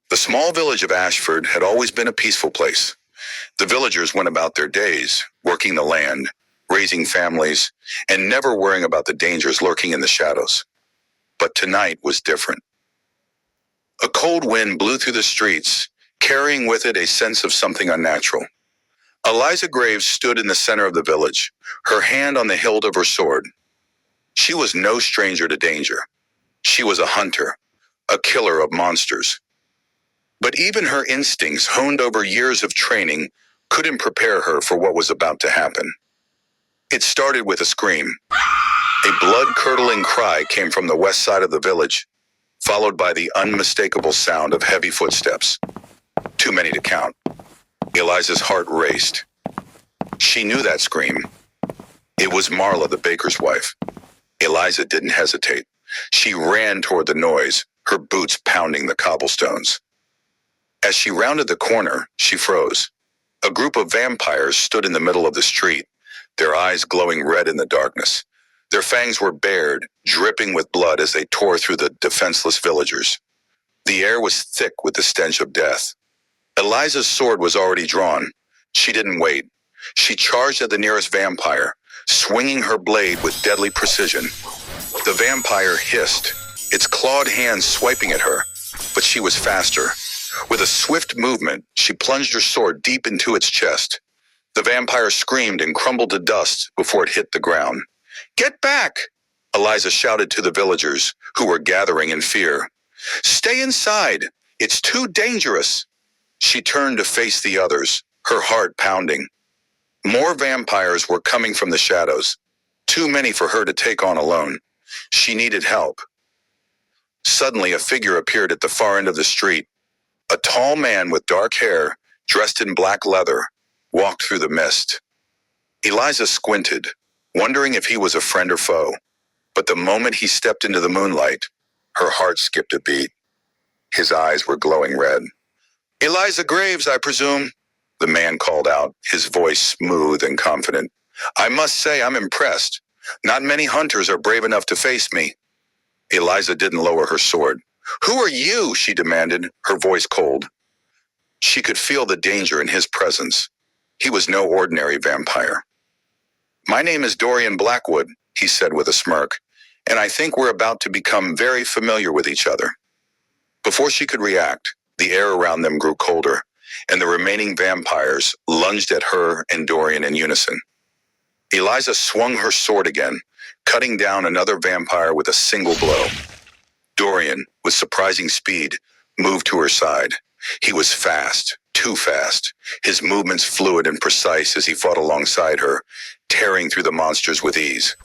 The small village of Ashford had always been a peaceful place. The villagers went about their days, working the land, raising families, and never worrying about the dangers lurking in the shadows. But tonight was different. A cold wind blew through the streets, carrying with it a sense of something unnatural. Eliza Graves stood in the center of the village, her hand on the hilt of her sword. She was no stranger to danger. She was a hunter, a killer of monsters. But even her instincts, honed over years of training, couldn't prepare her for what was about to happen. It started with a scream. A blood-curdling cry came from the west side of the village, followed by the unmistakable sound of heavy footsteps. Too many to count. Eliza's heart raced. She knew that scream. It was Marla, the baker's wife. Eliza didn't hesitate. She ran toward the noise, her boots pounding the cobblestones. As she rounded the corner, she froze. A group of vampires stood in the middle of the street, their eyes glowing red in the darkness. Their fangs were bared, dripping with blood as they tore through the defenseless villagers. The air was thick with the stench of death. Eliza's sword was already drawn. She didn't wait. She charged at the nearest vampire, swinging her blade with deadly precision. The vampire hissed, its clawed hands swiping at her, but she was faster. With a swift movement, she plunged her sword deep into its chest. The vampire screamed and crumbled to dust before it hit the ground. "Get back!" Eliza shouted to the villagers, who were gathering in fear. "Stay inside! It's too dangerous!" She turned to face the others, her heart pounding. More vampires were coming from the shadows, too many for her to take on alone. She needed help. Suddenly, a figure appeared at the far end of the street. A tall man with dark hair, dressed in black leather, walked through the mist. Eliza squinted, wondering if he was a friend or foe. But the moment he stepped into the moonlight, her heart skipped a beat. His eyes were glowing red. "Eliza Graves, I presume?" the man called out, his voice smooth and confident. "I must say I'm impressed. Not many hunters are brave enough to face me." Eliza didn't lower her sword. "Who are you?" she demanded, her voice cold. She could feel the danger in his presence. He was no ordinary vampire. "My name is Dorian Blackwood," he said with a smirk, "and I think we're about to become very familiar with each other." Before she could react, the air around them grew colder, and the remaining vampires lunged at her and Dorian in unison. Eliza swung her sword again, cutting down another vampire with a single blow. Dorian, with surprising speed, moved to her side. He was fast, too fast, his movements fluid and precise as he fought alongside her, tearing through the monsters with ease.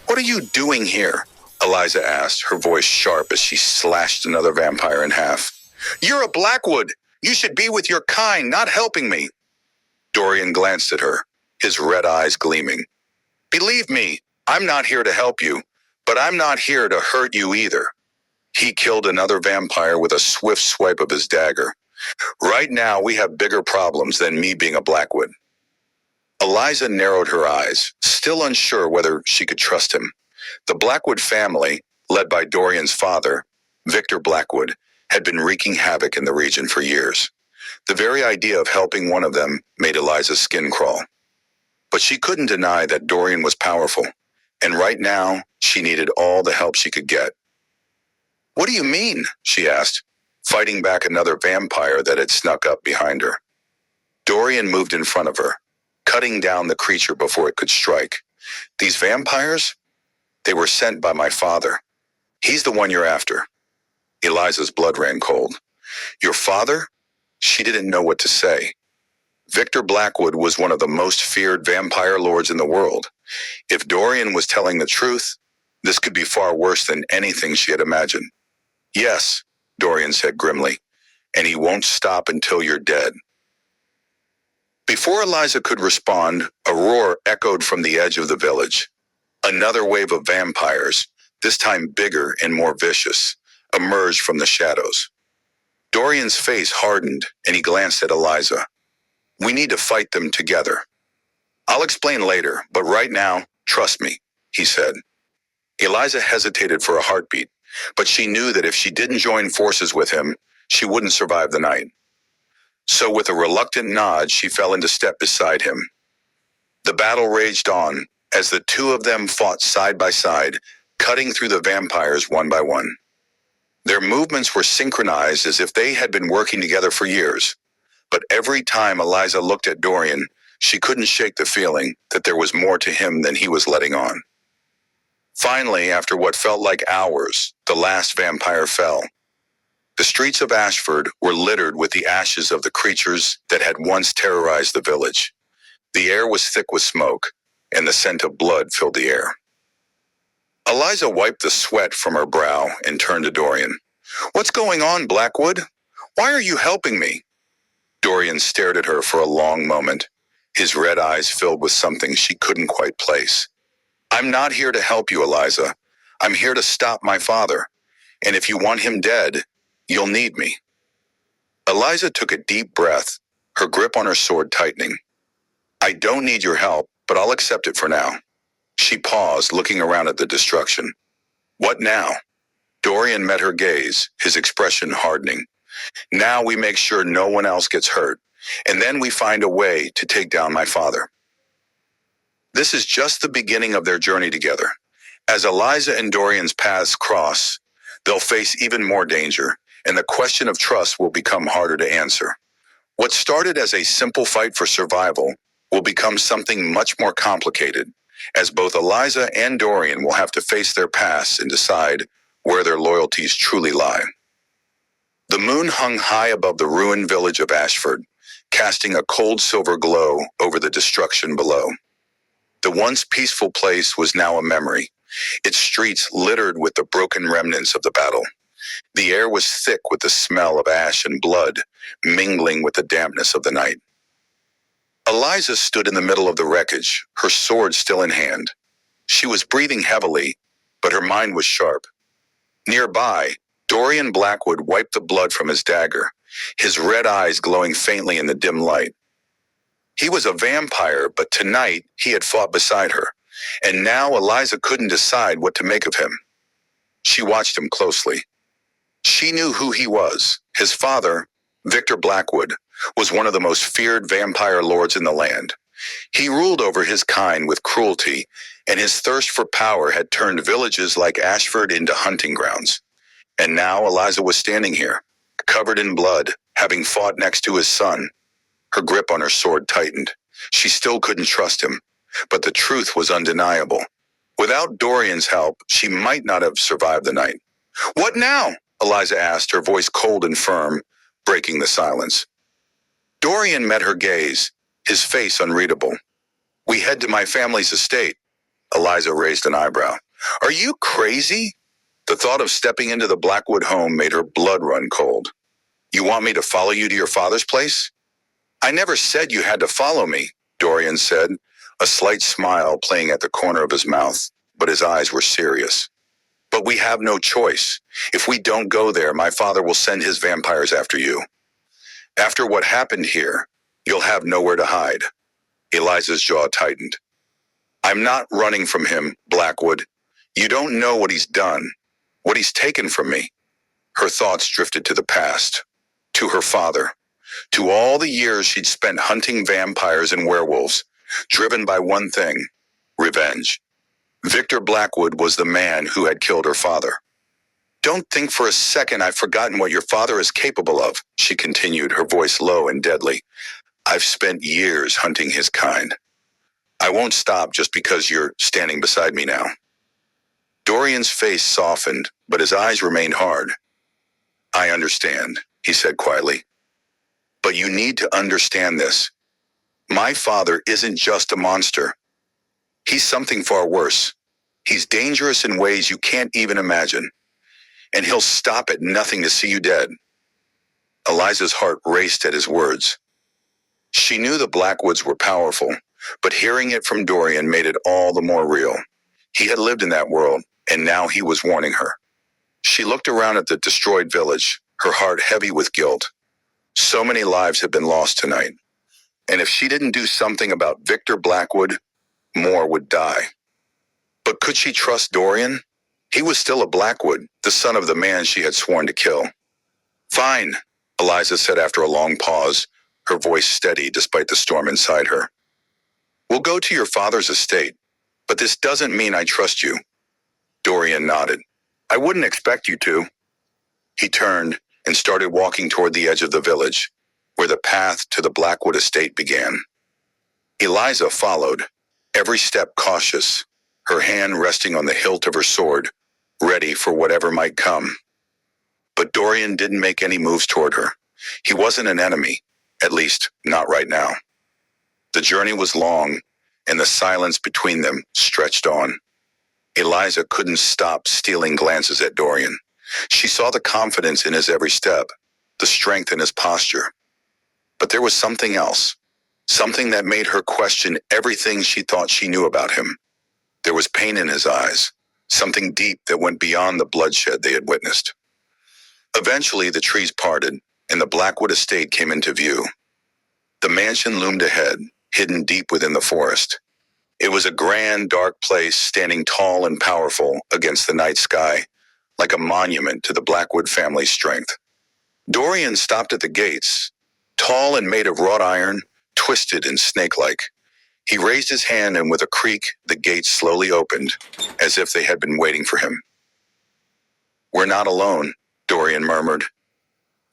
"What are you doing here?" Eliza asked, her voice sharp as she slashed another vampire in half. "You're a Blackwood! You should be with your kind, not helping me!" Dorian glanced at her, his red eyes gleaming. "Believe me, I'm not here to help you, but I'm not here to hurt you either." He killed another vampire with a swift swipe of his dagger. "Right now, we have bigger problems than me being a Blackwood." Eliza narrowed her eyes, still unsure whether she could trust him. The Blackwood family, led by Dorian's father, Victor Blackwood, had been wreaking havoc in the region for years. The very idea of helping one of them made Eliza's skin crawl. But she couldn't deny that Dorian was powerful, and right now, she needed all the help she could get. "What do you mean?" she asked, fighting back another vampire that had snuck up behind her. Dorian moved in front of her, cutting down the creature before it could strike. "These vampires? They were sent by my father. He's the one you're after." Eliza's blood ran cold. "Your father?" She didn't know what to say. Victor Blackwood was one of the most feared vampire lords in the world. If Dorian was telling the truth, this could be far worse than anything she had imagined. "Yes," Dorian said grimly, "and he won't stop until you're dead." Before Eliza could respond, a roar echoed from the edge of the village. Another wave of vampires, this time bigger and more vicious, emerged from the shadows. Dorian's face hardened, and he glanced at Eliza. "We need to fight them together. I'll explain later, but right now, trust me," he said. Eliza hesitated for a heartbeat, but she knew that if she didn't join forces with him, she wouldn't survive the night. So with a reluctant nod, she fell into step beside him. The battle raged on, as the two of them fought side by side, cutting through the vampires one by one. Their movements were synchronized as if they had been working together for years. But every time Eliza looked at Dorian, she couldn't shake the feeling that there was more to him than he was letting on. Finally, after what felt like hours, the last vampire fell. The streets of Ashford were littered with the ashes of the creatures that had once terrorized the village. The air was thick with smoke, and the scent of blood filled the air. Eliza wiped the sweat from her brow and turned to Dorian. "What's going on, Blackwood? Why are you helping me?" Dorian stared at her for a long moment, his red eyes filled with something she couldn't quite place. "I'm not here to help you, Eliza. I'm here to stop my father. And if you want him dead, you'll need me." Eliza took a deep breath, her grip on her sword tightening. "I don't need your help, but I'll accept it for now." She paused, looking around at the destruction. "What now?" Dorian met her gaze, his expression hardening. "Now we make sure no one else gets hurt, and then we find a way to take down my father." This is just the beginning of their journey together. As Eliza and Dorian's paths cross, they'll face even more danger, and the question of trust will become harder to answer. What started as a simple fight for survival will become something much more complicated, as both Eliza and Dorian will have to face their pasts and decide where their loyalties truly lie. The moon hung high above the ruined village of Ashford, casting a cold silver glow over the destruction below. The once peaceful place was now a memory, its streets littered with the broken remnants of the battle. The air was thick with the smell of ash and blood, mingling with the dampness of the night. Eliza stood in the middle of the wreckage, her sword still in hand. She was breathing heavily, but her mind was sharp. Nearby, Dorian Blackwood wiped the blood from his dagger, his red eyes glowing faintly in the dim light. He was a vampire, but tonight he had fought beside her, and now Eliza couldn't decide what to make of him. She watched him closely. She knew who he was. His father, Victor Blackwood, was one of the most feared vampire lords in the land. He ruled over his kind with cruelty, and his thirst for power had turned villages like Ashford into hunting grounds. And now Eliza was standing here, covered in blood, having fought next to his son. Her grip on her sword tightened. She still couldn't trust him, but the truth was undeniable. Without Dorian's help, she might not have survived the night. "What now?" Eliza asked, her voice cold and firm, breaking the silence. Dorian met her gaze, his face unreadable. "We head to my family's estate." Eliza raised an eyebrow. "Are you crazy?" The thought of stepping into the Blackwood home made her blood run cold. "You want me to follow you to your father's place?" "I never said you had to follow me," Dorian said, a slight smile playing at the corner of his mouth, but his eyes were serious. "But we have no choice. If we don't go there, my father will send his vampires after you. After what happened here, you'll have nowhere to hide." Eliza's jaw tightened. "I'm not running from him, Blackwood. You don't know what he's done, what he's taken from me." Her thoughts drifted to the past, to her father, to all the years she'd spent hunting vampires and werewolves, driven by one thing: revenge. Victor Blackwood was the man who had killed her father. "Don't think for a second I've forgotten what your father is capable of," she continued, her voice low and deadly. "I've spent years hunting his kind. I won't stop just because you're standing beside me now." Dorian's face softened, but his eyes remained hard. "I understand," he said quietly. "But you need to understand this. My father isn't just a monster. He's something far worse. He's dangerous in ways you can't even imagine. And he'll stop at nothing to see you dead." Eliza's heart raced at his words. She knew the Blackwoods were powerful, but hearing it from Dorian made it all the more real. He had lived in that world, and now he was warning her. She looked around at the destroyed village, her heart heavy with guilt. So many lives had been lost tonight. And if she didn't do something about Victor Blackwood, more would die. But could she trust Dorian? He was still a Blackwood, the son of the man she had sworn to kill. Fine, Eliza said after a long pause, her voice steady despite the storm inside her. We'll go to your father's estate, but this doesn't mean I trust you. Dorian nodded. I wouldn't expect you to. He turned and started walking toward the edge of the village, where the path to the Blackwood estate began. Eliza followed, every step cautious, her hand resting on the hilt of her sword, ready for whatever might come. But Dorian didn't make any moves toward her. He wasn't an enemy, at least not right now. The journey was long, and the silence between them stretched on. Eliza couldn't stop stealing glances at Dorian. She saw the confidence in his every step, the strength in his posture. But there was something else, something that made her question everything she thought she knew about him. There was pain in his eyes, something deep that went beyond the bloodshed they had witnessed. Eventually, the trees parted, and the Blackwood estate came into view. The mansion loomed ahead, hidden deep within the forest. It was a grand, dark place standing tall and powerful against the night sky, like a monument to the Blackwood family's strength. Dorian stopped at the gates, tall and made of wrought iron, twisted and snake-like. He raised his hand, and with a creak, the gates slowly opened, as if they had been waiting for him. We're not alone, Dorian murmured,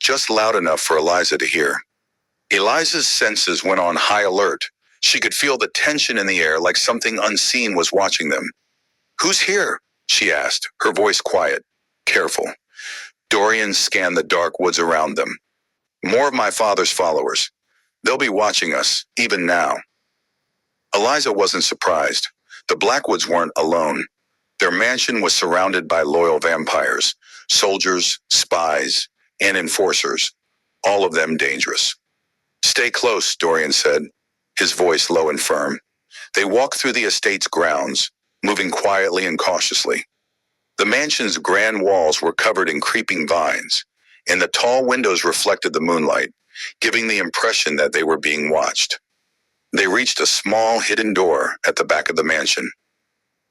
just loud enough for Eliza to hear. Eliza's senses went on high alert. She could feel the tension in the air, like something unseen was watching them. Who's here? She asked, her voice quiet, careful. Dorian scanned the dark woods around them. More of my father's followers. They'll be watching us, even now. Eliza wasn't surprised. The Blackwoods weren't alone. Their mansion was surrounded by loyal vampires, soldiers, spies, and enforcers, all of them dangerous. Stay close, Dorian said, his voice low and firm. They walked through the estate's grounds, moving quietly and cautiously. The mansion's grand walls were covered in creeping vines, and the tall windows reflected the moonlight, giving the impression that they were being watched. They reached a small hidden door at the back of the mansion.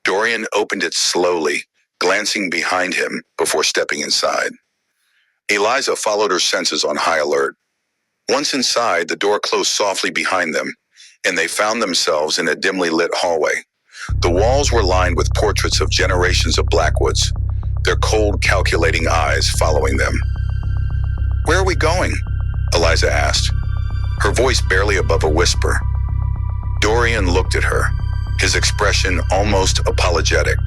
Dorian opened it slowly, glancing behind him before stepping inside. Eliza followed her senses on high alert. Once inside, the door closed softly behind them, and they found themselves in a dimly lit hallway. The walls were lined with portraits of generations of Blackwoods, their cold, calculating eyes following them. Where are we going? Eliza asked, her voice barely above a whisper. Dorian looked at her, his expression almost apologetic.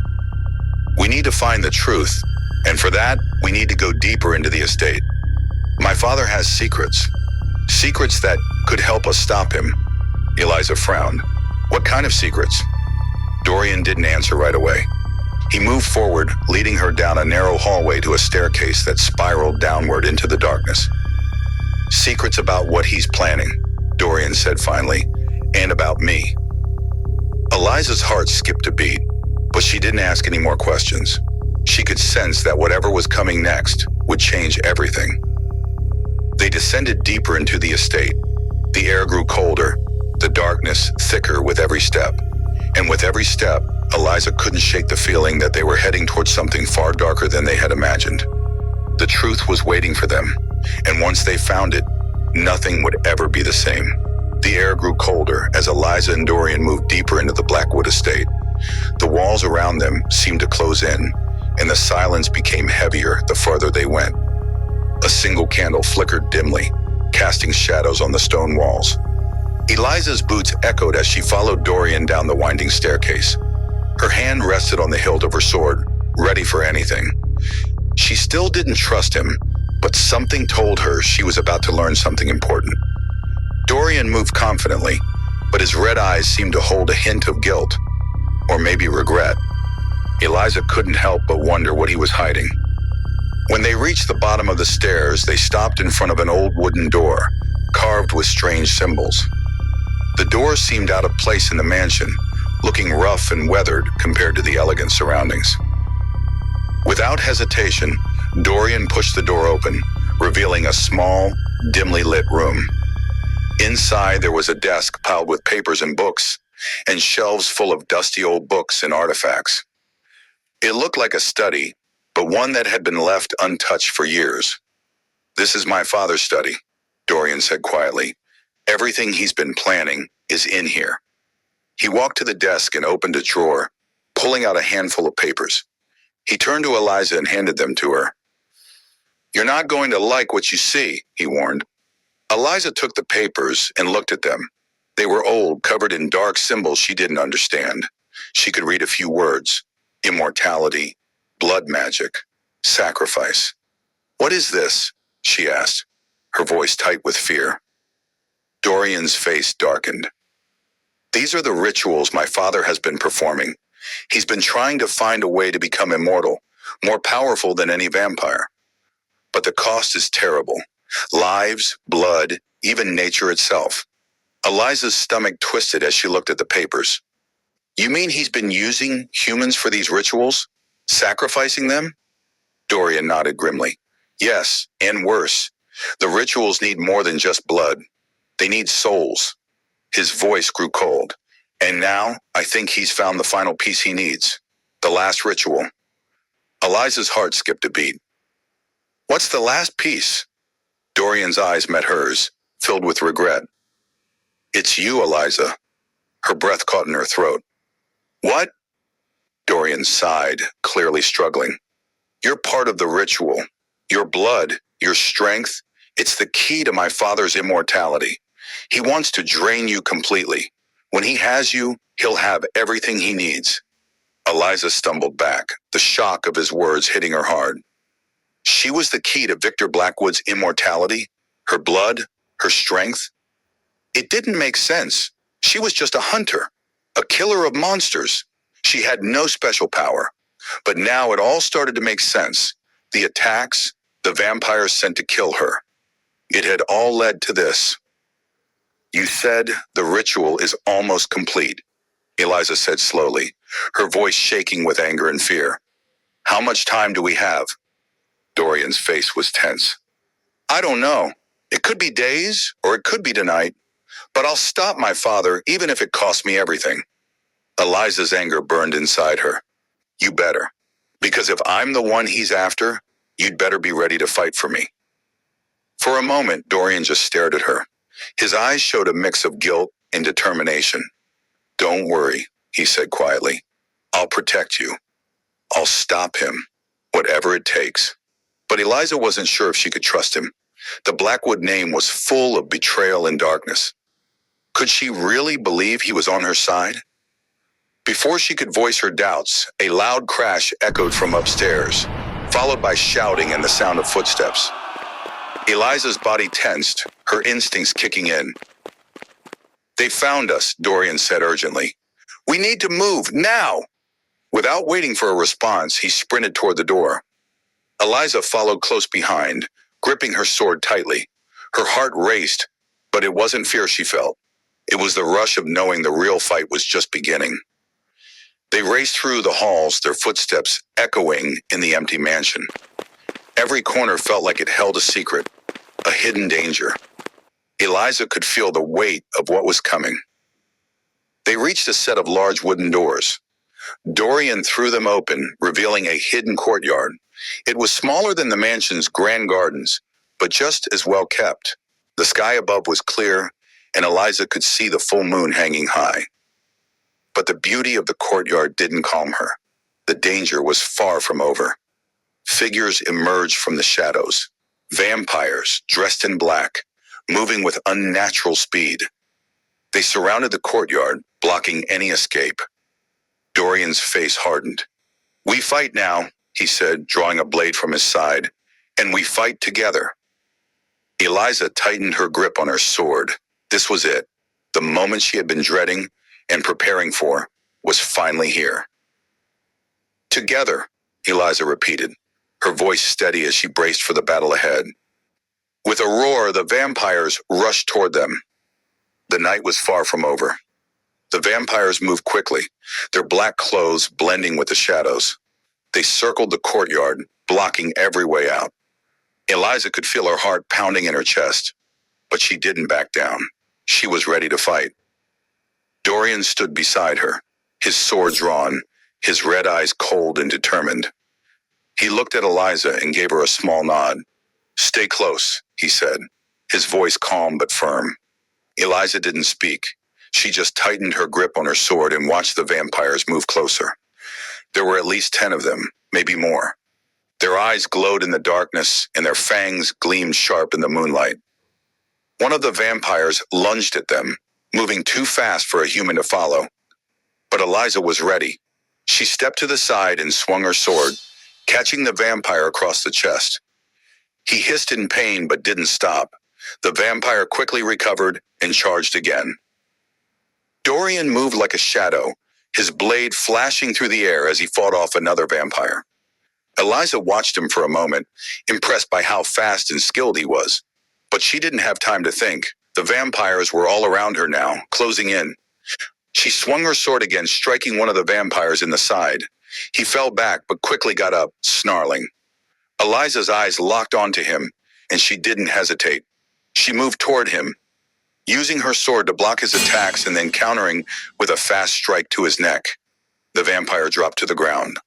We need to find the truth, and for that, we need to go deeper into the estate. My father has secrets that could help us stop him. Eliza frowned. What kind of secrets? Dorian didn't answer right away. He moved forward, leading her down a narrow hallway to a staircase that spiraled downward into the darkness. Secrets about what he's planning, Dorian said finally, and about me. Eliza's heart skipped a beat, but she didn't ask any more questions. She could sense that whatever was coming next would change everything. They descended deeper into the estate. The air grew colder, the darkness thicker with every step. And with every step, Eliza couldn't shake the feeling that they were heading towards something far darker than they had imagined. The truth was waiting for them, and once they found it, nothing would ever be the same. The air grew colder as Eliza and Dorian moved deeper into the Blackwood estate. The walls around them seemed to close in, and the silence became heavier the farther they went. A single candle flickered dimly, casting shadows on the stone walls. Eliza's boots echoed as she followed Dorian down the winding staircase. Her hand rested on the hilt of her sword, ready for anything. She still didn't trust him, but something told her she was about to learn something important. Dorian moved confidently, but his red eyes seemed to hold a hint of guilt, or maybe regret. Eliza couldn't help but wonder what he was hiding. When they reached the bottom of the stairs, they stopped in front of an old wooden door, carved with strange symbols. The door seemed out of place in the mansion, looking rough and weathered compared to the elegant surroundings. Without hesitation, Dorian pushed the door open, revealing a small, dimly lit room. Inside, there was a desk piled with papers and books, and shelves full of dusty old books and artifacts. It looked like a study, but one that had been left untouched for years. This is my father's study, Dorian said quietly. Everything he's been planning is in here. He walked to the desk and opened a drawer, pulling out a handful of papers. He turned to Eliza and handed them to her. You're not going to like what you see, he warned. Eliza took the papers and looked at them. They were old, covered in dark symbols she didn't understand. She could read a few words. Immortality, blood magic, sacrifice. What is this? She asked, her voice tight with fear. Dorian's face darkened. These are the rituals my father has been performing. He's been trying to find a way to become immortal, more powerful than any vampire. But the cost is terrible. Lives, blood, even nature itself. Eliza's stomach twisted as she looked at the papers. You mean he's been using humans for these rituals? Sacrificing them? Dorian nodded grimly. Yes, and worse. The rituals need more than just blood. They need souls. His voice grew cold. And now, I think he's found the final piece he needs. The last ritual. Eliza's heart skipped a beat. What's the last piece? Dorian's eyes met hers, filled with regret. It's you, Eliza. Her breath caught in her throat. What? Dorian sighed, clearly struggling. You're part of the ritual. Your blood, your strength, it's the key to my father's immortality. He wants to drain you completely. When he has you, he'll have everything he needs. Eliza stumbled back, the shock of his words hitting her hard. She was the key to Victor Blackwood's immortality, her blood, her strength. It didn't make sense. She was just a hunter, a killer of monsters. She had no special power. But now it all started to make sense. The attacks, the vampires sent to kill her. It had all led to this. You said the ritual is almost complete, Eliza said slowly, her voice shaking with anger and fear. How much time do we have? Dorian's face was tense. I don't know. It could be days, or it could be tonight. But I'll stop my father, even if it costs me everything. Eliza's anger burned inside her. You better. Because if I'm the one he's after, you'd better be ready to fight for me. For a moment, Dorian just stared at her. His eyes showed a mix of guilt and determination. Don't worry, he said quietly. I'll protect you. I'll stop him, whatever it takes. But Eliza wasn't sure if she could trust him. The Blackwood name was full of betrayal and darkness. Could she really believe he was on her side? Before she could voice her doubts, a loud crash echoed from upstairs, followed by shouting and the sound of footsteps. Eliza's body tensed, her instincts kicking in. They found us, Dorian said urgently. We need to move, now! Without waiting for a response, he sprinted toward the door. Eliza followed close behind, gripping her sword tightly. Her heart raced, but it wasn't fear she felt. It was the rush of knowing the real fight was just beginning. They raced through the halls, their footsteps echoing in the empty mansion. Every corner felt like it held a secret, a hidden danger. Eliza could feel the weight of what was coming. They reached a set of large wooden doors. Dorian threw them open, revealing a hidden courtyard. It was smaller than the mansion's grand gardens, but just as well kept. The sky above was clear, and Eliza could see the full moon hanging high. But the beauty of the courtyard didn't calm her. The danger was far from over. Figures emerged from the shadows. Vampires, dressed in black, moving with unnatural speed. They surrounded the courtyard, blocking any escape. Dorian's face hardened. We fight now, he said, drawing a blade from his side, and we fight together. Eliza tightened her grip on her sword. This was it. The moment she had been dreading and preparing for was finally here. Together, Eliza repeated, her voice steady as she braced for the battle ahead. With a roar, the vampires rushed toward them. The night was far from over. The vampires moved quickly, their black clothes blending with the shadows. They circled the courtyard, blocking every way out. Eliza could feel her heart pounding in her chest, but she didn't back down. She was ready to fight. Dorian stood beside her, his sword drawn, his red eyes cold and determined. He looked at Eliza and gave her a small nod. Stay close, he said, his voice calm but firm. Eliza didn't speak. She just tightened her grip on her sword and watched the vampires move closer. There were at least 10 of them, maybe more. Their eyes glowed in the darkness, and their fangs gleamed sharp in the moonlight. One of the vampires lunged at them, moving too fast for a human to follow. But Eliza was ready. She stepped to the side and swung her sword, catching the vampire across the chest. He hissed in pain but didn't stop. The vampire quickly recovered and charged again. Dorian moved like a shadow, his blade flashing through the air as he fought off another vampire. Eliza watched him for a moment, impressed by how fast and skilled he was. But she didn't have time to think. The vampires were all around her now, closing in. She swung her sword again, striking one of the vampires in the side. He fell back but quickly got up, snarling. Eliza's eyes locked onto him, and she didn't hesitate. She moved toward him, using her sword to block his attacks and then countering with a fast strike to his neck. The vampire dropped to the ground,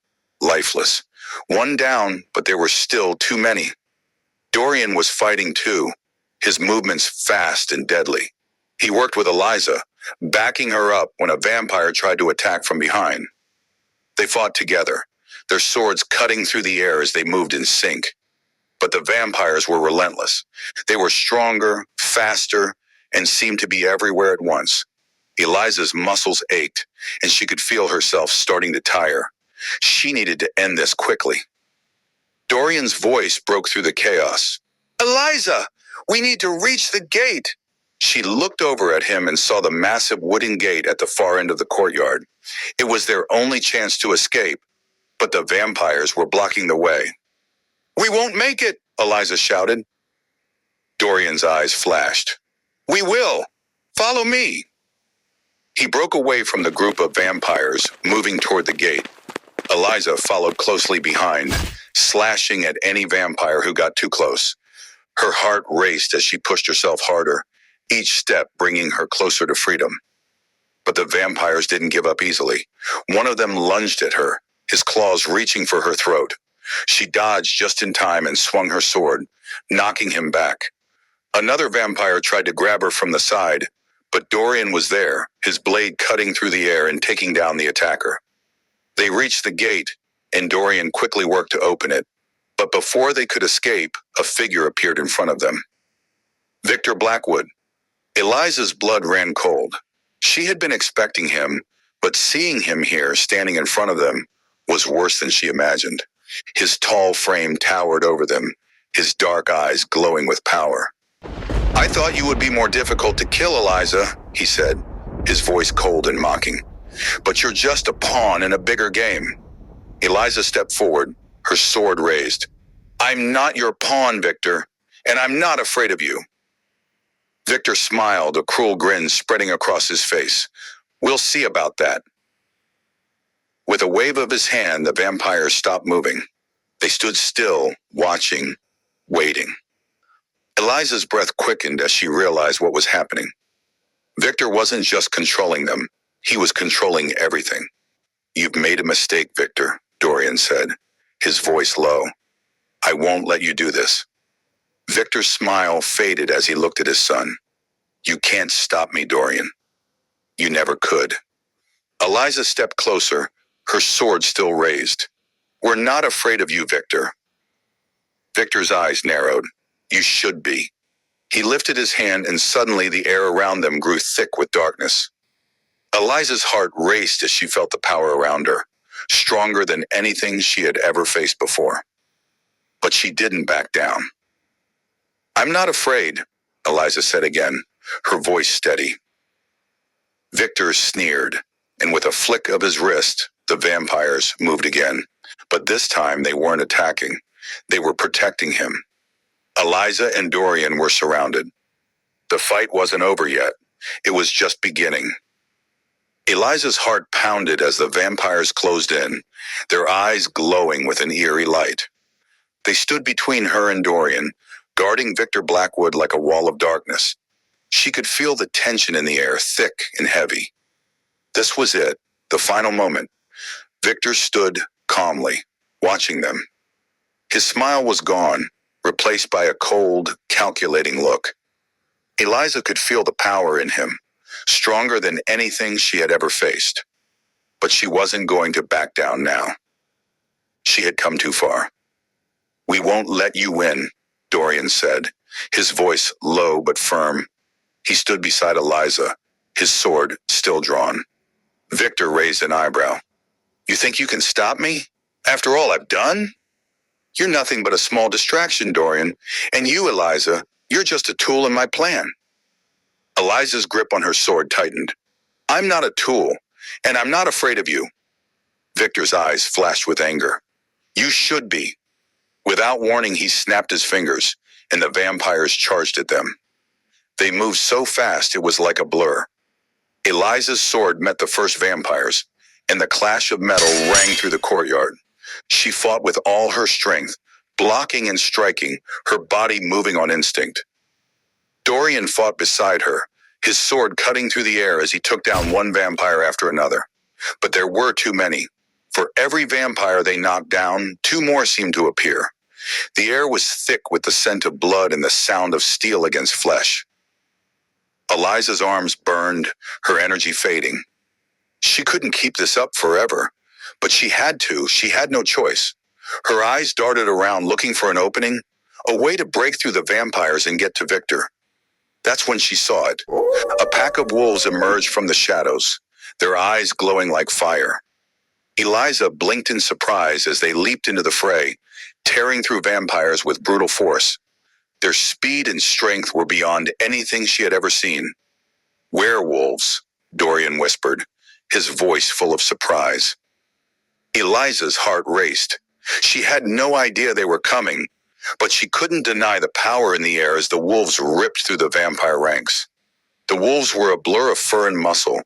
lifeless. One down, but there were still too many. Dorian was fighting too, his movements fast and deadly. He worked with Eliza, backing her up when a vampire tried to attack from behind. They fought together, their swords cutting through the air as they moved in sync. But the vampires were relentless. They were stronger, faster, and seemed to be everywhere at once. Eliza's muscles ached, and she could feel herself starting to tire. She needed to end this quickly. Dorian's voice broke through the chaos. "Eliza, we need to reach the gate." She looked over at him and saw the massive wooden gate at the far end of the courtyard. It was their only chance to escape, but the vampires were blocking the way. "We won't make it," Eliza shouted. Dorian's eyes flashed. "We will. Follow me." He broke away from the group of vampires, moving toward the gate. Eliza followed closely behind, slashing at any vampire who got too close. Her heart raced as she pushed herself harder, each step bringing her closer to freedom. But the vampires didn't give up easily. One of them lunged at her, his claws reaching for her throat. She dodged just in time and swung her sword, knocking him back. Another vampire tried to grab her from the side, but Dorian was there, his blade cutting through the air and taking down the attacker. They reached the gate, and Dorian quickly worked to open it. But before they could escape, a figure appeared in front of them. Victor Blackwood. Eliza's blood ran cold. She had been expecting him, but seeing him here, standing in front of them, was worse than she imagined. His tall frame towered over them, his dark eyes glowing with power. "I thought you would be more difficult to kill, Eliza," he said, his voice cold and mocking. "But you're just a pawn in a bigger game." Eliza stepped forward, her sword raised. "I'm not your pawn, Victor, and I'm not afraid of you." Victor smiled, a cruel grin spreading across his face. "We'll see about that." With a wave of his hand, the vampires stopped moving. They stood still, watching, waiting. Eliza's breath quickened as she realized what was happening. Victor wasn't just controlling them, he was controlling everything. "You've made a mistake, Victor," Dorian said, his voice low. "I won't let you do this." Victor's smile faded as he looked at his son. "You can't stop me, Dorian. You never could." Eliza stepped closer, her sword still raised. "We're not afraid of you, Victor." Victor's eyes narrowed. "You should be." He lifted his hand and suddenly the air around them grew thick with darkness. Eliza's heart raced as she felt the power around her, stronger than anything she had ever faced before. But she didn't back down. "I'm not afraid," Eliza said again, her voice steady. Victor sneered, and with a flick of his wrist, the vampires moved again. But this time they weren't attacking. They were protecting him. Eliza and Dorian were surrounded. The fight wasn't over yet. It was just beginning. Eliza's heart pounded as the vampires closed in, their eyes glowing with an eerie light. They stood between her and Dorian, guarding Victor Blackwood like a wall of darkness. She could feel the tension in the air, thick and heavy. This was it, the final moment. Victor stood calmly, watching them. His smile was gone, replaced by a cold, calculating look. Eliza could feel the power in him, stronger than anything she had ever faced. But she wasn't going to back down now. She had come too far. "We won't let you win," Dorian said, his voice low but firm. He stood beside Eliza, his sword still drawn. Victor raised an eyebrow. "You think you can stop me? After all I've done?" "You're nothing but a small distraction, Dorian. And you, Eliza, you're just a tool in my plan." Eliza's grip on her sword tightened. "I'm not a tool, and I'm not afraid of you." Victor's eyes flashed with anger. "You should be." Without warning, he snapped his fingers, and the vampires charged at them. They moved so fast it was like a blur. Eliza's sword met the first vampires, and the clash of metal rang through the courtyard. She fought with all her strength, blocking and striking, her body moving on instinct. Dorian fought beside her, his sword cutting through the air as he took down one vampire after another. But there were too many. For every vampire they knocked down, two more seemed to appear. The air was thick with the scent of blood and the sound of steel against flesh. Eliza's arms burned, her energy fading. She couldn't keep this up forever, but she had to. She had no choice. Her eyes darted around looking for an opening, a way to break through the vampires and get to Victor. That's when she saw it. A pack of wolves emerged from the shadows, their eyes glowing like fire. Eliza blinked in surprise as they leaped into the fray, tearing through vampires with brutal force. Their speed and strength were beyond anything she had ever seen. "Werewolves," Dorian whispered, his voice full of surprise. Eliza's heart raced. She had no idea they were coming, but she couldn't deny the power in the air as the wolves ripped through the vampire ranks. The wolves were a blur of fur and muscle,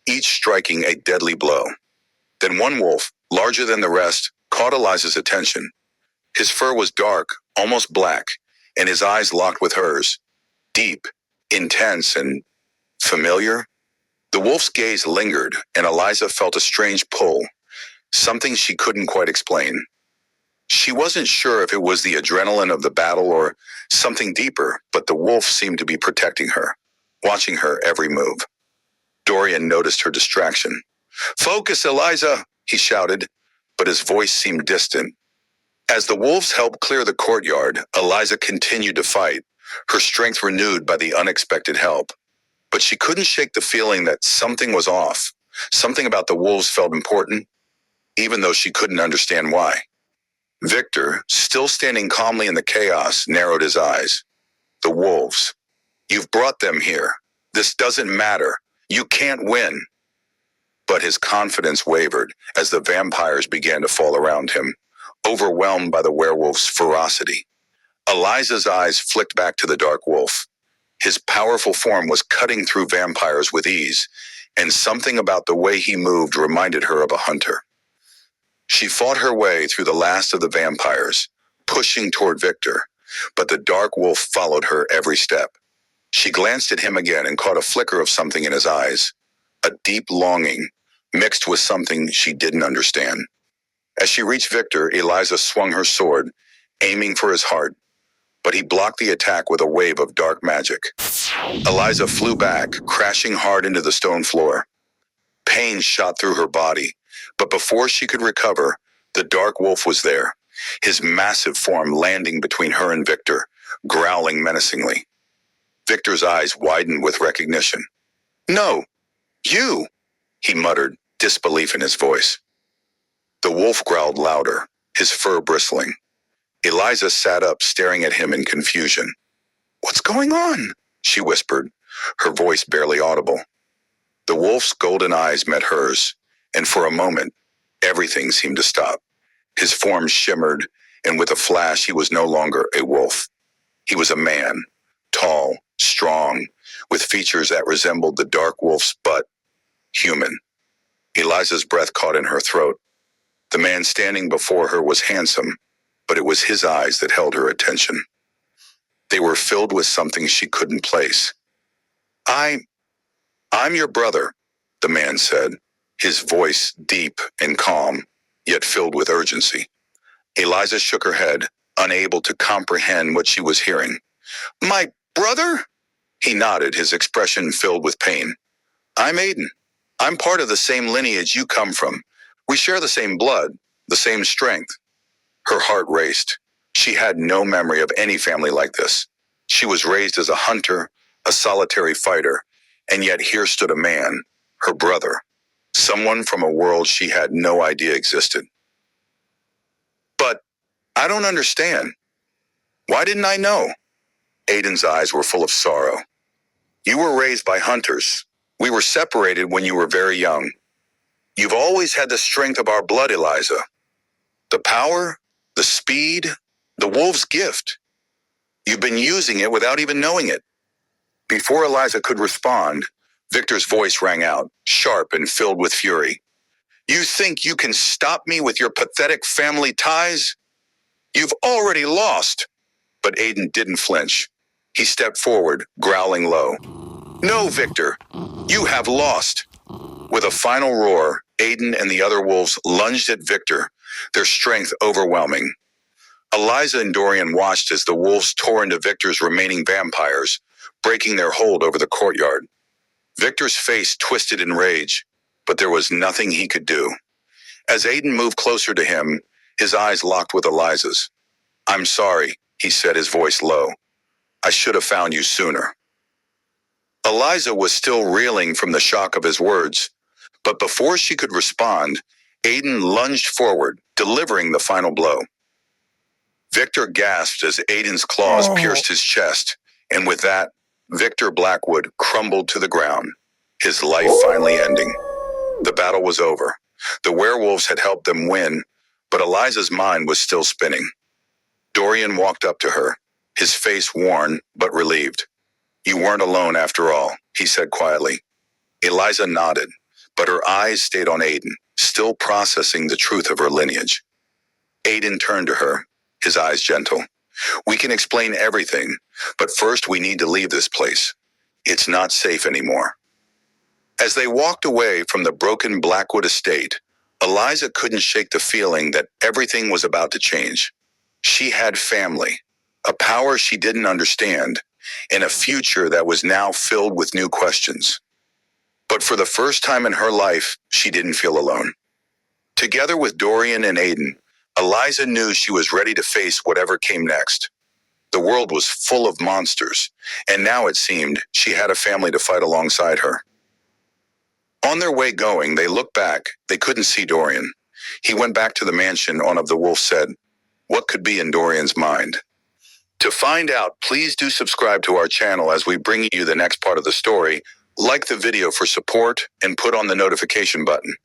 each striking a deadly blow. Then one wolf, larger than the rest, caught Eliza's attention. His fur was dark, almost black, and his eyes locked with hers. Deep, intense, and familiar. The wolf's gaze lingered, and Eliza felt a strange pull, something she couldn't quite explain. She wasn't sure if it was the adrenaline of the battle or something deeper, but the wolf seemed to be protecting her, watching her every move. Dorian noticed her distraction. "Focus, Eliza," he shouted, but his voice seemed distant. As the wolves helped clear the courtyard, Eliza continued to fight, her strength renewed by the unexpected help. But she couldn't shake the feeling that something was off. Something about the wolves felt important, even though she couldn't understand why. Victor, still standing calmly in the chaos, narrowed his eyes. "The wolves. You've brought them here. This doesn't matter. You can't win." But his confidence wavered as the vampires began to fall around him, overwhelmed by the werewolf's ferocity. Eliza's eyes flicked back to the dark wolf. His powerful form was cutting through vampires with ease, and something about the way he moved reminded her of a hunter. She fought her way through the last of the vampires, pushing toward Victor, but the dark wolf followed her every step. She glanced at him again and caught a flicker of something in his eyes, a deep longing, mixed with something she didn't understand. As she reached Victor, Eliza swung her sword, aiming for his heart, but he blocked the attack with a wave of dark magic. Eliza flew back, crashing hard into the stone floor. Pain shot through her body, but before she could recover, the dark wolf was there, his massive form landing between her and Victor, growling menacingly. Victor's eyes widened with recognition. "No, you," he muttered, disbelief in his voice. The wolf growled louder, his fur bristling. Eliza sat up, staring at him in confusion. "What's going on?" she whispered, her voice barely audible. The wolf's golden eyes met hers, and for a moment, everything seemed to stop. His form shimmered, and with a flash, he was no longer a wolf. He was a man, tall, strong, with features that resembled the dark wolf's but human. Eliza's breath caught in her throat. The man standing before her was handsome, but it was his eyes that held her attention. They were filled with something she couldn't place. I'm your brother," the man said, his voice deep and calm, yet filled with urgency. Eliza shook her head, unable to comprehend what she was hearing. My brother? He nodded, his expression filled with pain. I'm Aiden. I'm part of the same lineage you come from. We share the same blood, the same strength. Her heart raced. She had no memory of any family like this. She was raised as a hunter, a solitary fighter, and yet here stood a man, her brother, someone from a world she had no idea existed. But I don't understand. Why didn't I know? Aiden's eyes were full of sorrow. You were raised by hunters. We were separated when you were very young. You've always had the strength of our blood, Eliza. The power, the speed, the wolf's gift. You've been using it without even knowing it. Before Eliza could respond, Victor's voice rang out, sharp and filled with fury. You think you can stop me with your pathetic family ties? You've already lost. But Aiden didn't flinch. He stepped forward, growling low. No, Victor, you have lost. With a final roar, Aiden and the other wolves lunged at Victor, their strength overwhelming. Eliza and Dorian watched as the wolves tore into Victor's remaining vampires, breaking their hold over the courtyard. Victor's face twisted in rage, but there was nothing he could do. As Aiden moved closer to him, his eyes locked with Eliza's. I'm sorry, he said, his voice low. I should have found you sooner. Eliza was still reeling from the shock of his words, but before she could respond, Aiden lunged forward, delivering the final blow. Victor gasped as Aiden's claws pierced his chest, and with that, Victor Blackwood crumbled to the ground, his life finally ending. The battle was over. The werewolves had helped them win, but Eliza's mind was still spinning. Dorian walked up to her, his face worn but relieved. You weren't alone after all, he said quietly. Eliza nodded, but her eyes stayed on Aiden, still processing the truth of her lineage. Aiden turned to her, his eyes gentle. We can explain everything, but first we need to leave this place. It's not safe anymore. As they walked away from the broken Blackwood estate, Eliza couldn't shake the feeling that everything was about to change. She had family, a power she didn't understand, and a future that was now filled with new questions. But for the first time in her life, she didn't feel alone. Together with Dorian and Aiden, Eliza knew she was ready to face whatever came next. The world was full of monsters, and now it seemed she had a family to fight alongside her. On their way going, they looked back. They couldn't see Dorian. He went back to the mansion. One of the wolves said, "What could be in Dorian's mind?" To find out, please do subscribe to our channel as we bring you the next part of the story. Like the video for support and put on the notification button.